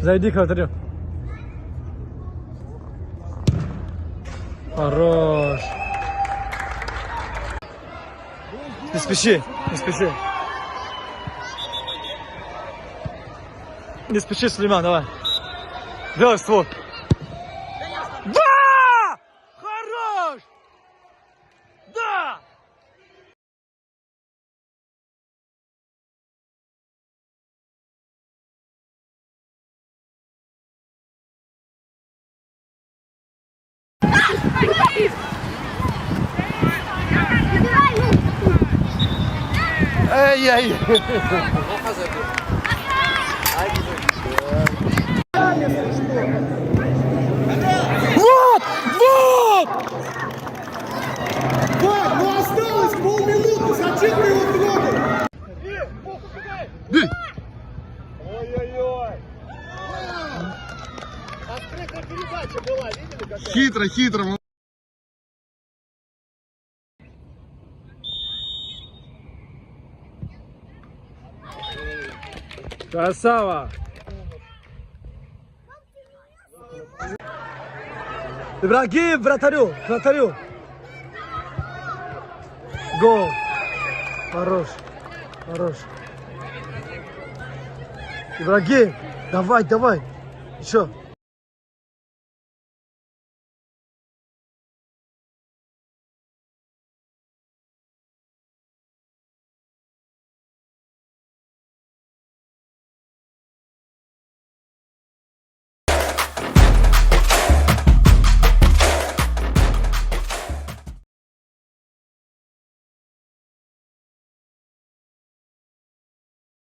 Зайди к вратарю. Хорош. Не спеши, не спеши. Не спеши, Сулейман, давай. Делай ствол. Да! Хорош! Да! Ай-яй! Вот! Вот! Да, но осталось полминуты, зачем ты его трогал? Ой-ой-ой. Открытая передача была, видели какая? Хитро, хитро. Красава! Ибрагим, вратарю, вратарю! Гол! Хорош, хорош. Ибрагим, давай, давай! Еще!